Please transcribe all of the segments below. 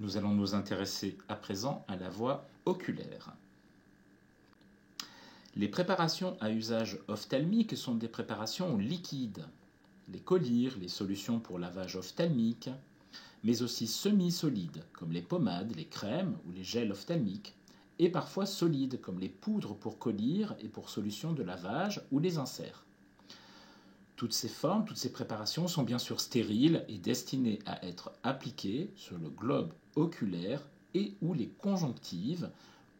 Nous allons nous intéresser à présent à la voie oculaire. Les préparations à usage ophtalmique sont des préparations liquides. Les collyres, les solutions pour lavage ophtalmique, mais aussi semi-solides, comme les pommades, les crèmes ou les gels ophtalmiques, et parfois solides, comme les poudres pour collyres et pour solutions de lavage ou les inserts. Toutes ces formes, toutes ces préparations sont bien sûr stériles et destinées à être appliquées sur le globe oculaire et ou les conjonctives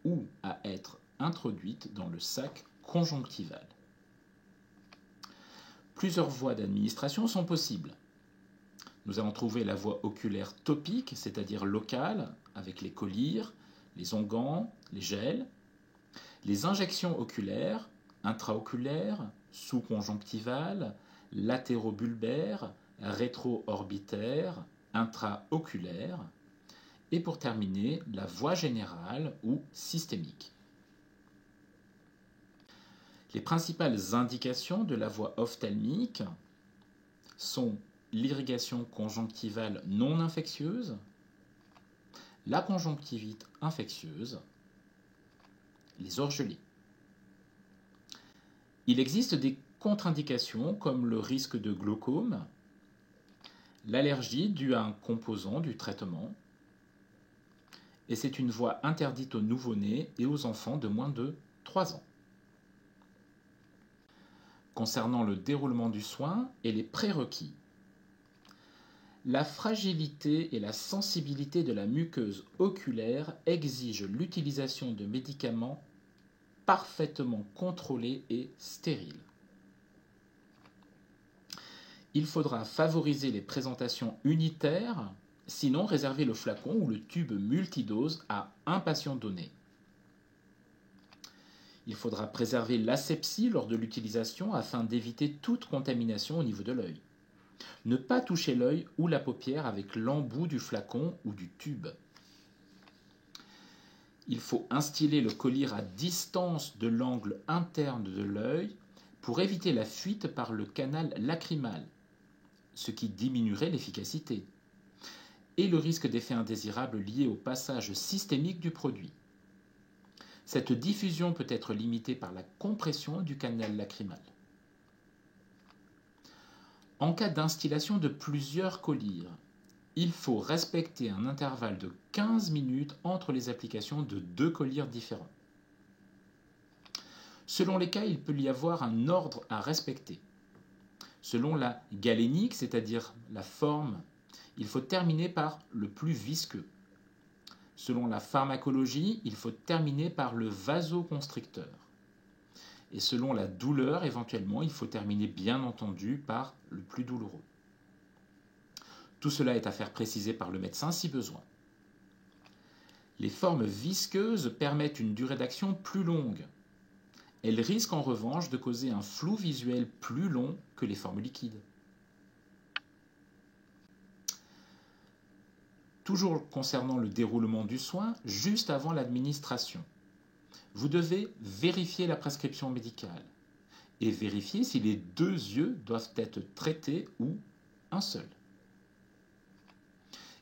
ou à être introduites dans le sac conjonctival. Plusieurs voies d'administration sont possibles. Nous allons trouver la voie oculaire topique, c'est-à-dire locale, avec les collyres, les onguents, les gels, les injections oculaires, intraoculaires, sous-conjonctivales, latérobulbaires, rétro-orbitaires, intraoculaires, et pour terminer, la voie générale ou systémique. Les principales indications de la voie ophtalmique sont l'irrigation conjonctivale non infectieuse, la conjonctivite infectieuse, les orgelets. Il existe des contre-indications comme le risque de glaucome, l'allergie due à un composant du traitement, et c'est une voie interdite aux nouveau-nés et aux enfants de moins de 3 ans. Concernant le déroulement du soin et les prérequis, la fragilité et la sensibilité de la muqueuse oculaire exigent l'utilisation de médicaments parfaitement contrôlés et stériles. Il faudra favoriser les présentations unitaires, sinon réserver le flacon ou le tube multidose à un patient donné. Il faudra préserver l'asepsie lors de l'utilisation afin d'éviter toute contamination au niveau de l'œil. Ne pas toucher l'œil ou la paupière avec l'embout du flacon ou du tube. Il faut instiller le collyre à distance de l'angle interne de l'œil pour éviter la fuite par le canal lacrymal, ce qui diminuerait l'efficacité, et le risque d'effet indésirable lié au passage systémique du produit. Cette diffusion peut être limitée par la compression du canal lacrymal. En cas d'instillation de plusieurs collyres, il faut respecter un intervalle de 15 minutes entre les applications de 2 collyres différents. Selon les cas, il peut y avoir un ordre à respecter. Selon la galénique, c'est-à-dire la forme, il faut terminer par le plus visqueux. Selon la pharmacologie, il faut terminer par le vasoconstricteur. Et selon la douleur, éventuellement, il faut terminer bien entendu par le plus douloureux. Tout cela est à faire préciser par le médecin si besoin. Les formes visqueuses permettent une durée d'action plus longue. Elles risquent en revanche de causer un flou visuel plus long que les formes liquides. Toujours concernant le déroulement du soin, juste avant l'administration, vous devez vérifier la prescription médicale et vérifier si les 2 yeux doivent être traités ou un seul.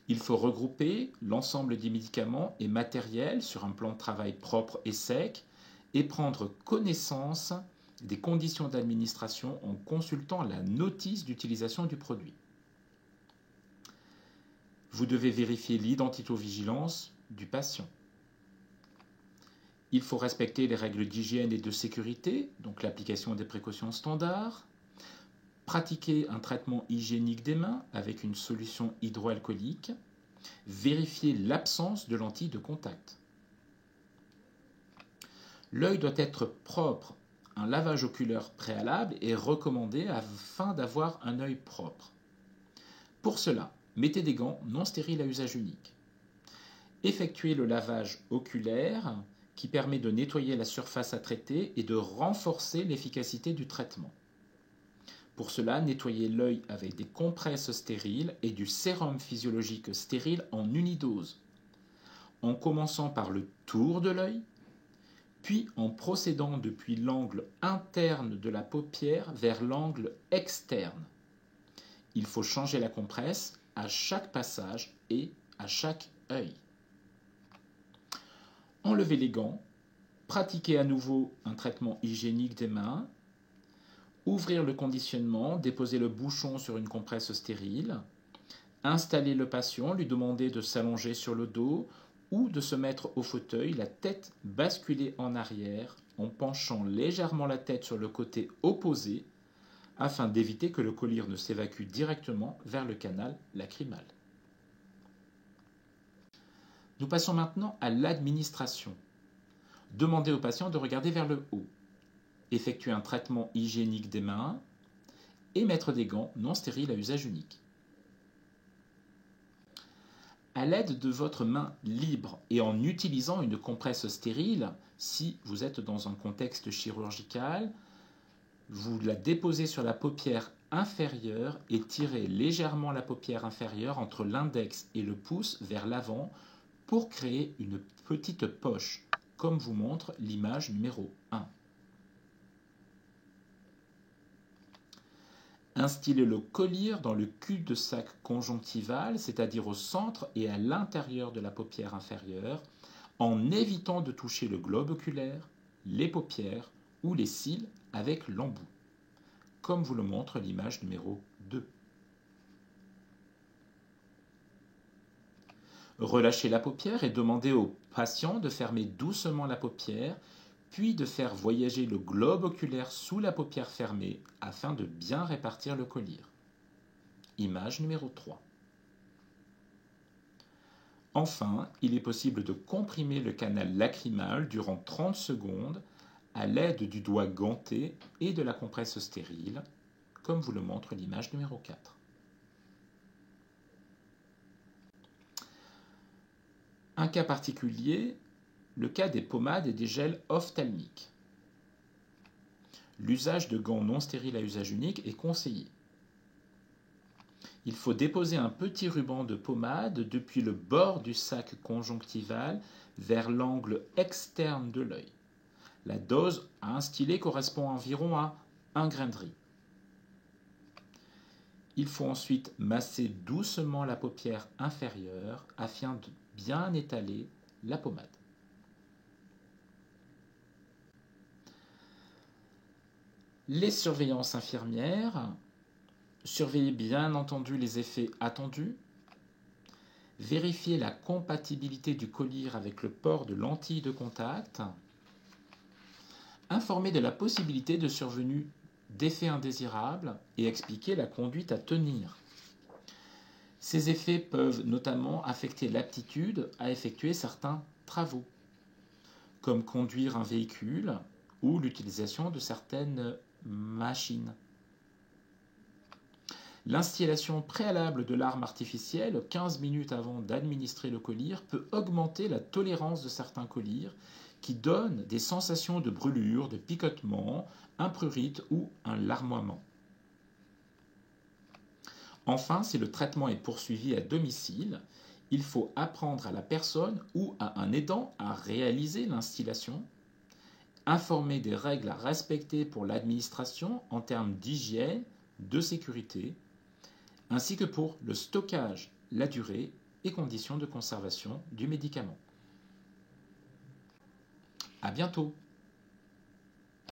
Il faut regrouper l'ensemble des médicaments et matériels sur un plan de travail propre et sec et prendre connaissance des conditions d'administration en consultant la notice d'utilisation du produit. Vous devez vérifier l'identitovigilance du patient. Il faut respecter les règles d'hygiène et de sécurité, donc l'application des précautions standards, pratiquer un traitement hygiénique des mains avec une solution hydroalcoolique, vérifier l'absence de lentilles de contact. L'œil doit être propre. Un lavage oculaire préalable est recommandé afin d'avoir un œil propre. Pour cela, mettez des gants non stériles à usage unique. Effectuez le lavage oculaire qui permet de nettoyer la surface à traiter et de renforcer l'efficacité du traitement. Pour cela, nettoyez l'œil avec des compresses stériles et du sérum physiologique stérile en unidose, en commençant par le tour de l'œil, puis en procédant depuis l'angle interne de la paupière vers l'angle externe. Il faut changer la compresse à chaque passage et à chaque œil. Enlevez les gants, pratiquez à nouveau un traitement hygiénique des mains, ouvrir le conditionnement, déposer le bouchon sur une compresse stérile, installer le patient, lui demander de s'allonger sur le dos ou de se mettre au fauteuil, la tête basculée en arrière, en penchant légèrement la tête sur le côté opposé, afin d'éviter que le collyre ne s'évacue directement vers le canal lacrymal. Nous passons maintenant à l'administration. Demandez au patient de regarder vers le haut, effectuer un traitement hygiénique des mains et mettre des gants non stériles à usage unique. À l'aide de votre main libre et en utilisant une compresse stérile, si vous êtes dans un contexte chirurgical, vous la déposez sur la paupière inférieure et tirez légèrement la paupière inférieure entre l'index et le pouce vers l'avant pour créer une petite poche, comme vous montre l'image numéro 1. Instillez le collyre dans le cul-de-sac conjonctival, c'est-à-dire au centre et à l'intérieur de la paupière inférieure, en évitant de toucher le globe oculaire, les paupières ou les cils avec l'embout, comme vous le montre l'image numéro 2. Relâchez la paupière et demandez au patient de fermer doucement la paupière, puis de faire voyager le globe oculaire sous la paupière fermée afin de bien répartir le collyre. Image numéro 3. Enfin, il est possible de comprimer le canal lacrymal durant 30 secondes à l'aide du doigt ganté et de la compresse stérile, comme vous le montre l'image numéro 4. Un cas particulier, le cas des pommades et des gels ophtalmiques. L'usage de gants non stériles à usage unique est conseillé. Il faut déposer un petit ruban de pommade depuis le bord du sac conjonctival vers l'angle externe de l'œil. La dose à instiller correspond environ à 1 grain de riz. Il faut ensuite masser doucement la paupière inférieure afin de bien étaler la pommade. Les surveillances infirmières, surveillez bien entendu les effets attendus, vérifiez la compatibilité du collyre avec le port de lentilles de contact, informez de la possibilité de survenue d'effets indésirables et expliquez la conduite à tenir. Ces effets peuvent notamment affecter l'aptitude à effectuer certains travaux, comme conduire un véhicule ou l'utilisation de certaines machines. L'instillation préalable de l'arme artificielle 15 minutes avant d'administrer le collyre peut augmenter la tolérance de certains collyres qui donnent des sensations de brûlure, de picotement, un prurite ou un larmoiement. Enfin, si le traitement est poursuivi à domicile, il faut apprendre à la personne ou à un aidant à réaliser l'instillation, informer des règles à respecter pour l'administration en termes d'hygiène, de sécurité, ainsi que pour le stockage, la durée et conditions de conservation du médicament. À bientôt!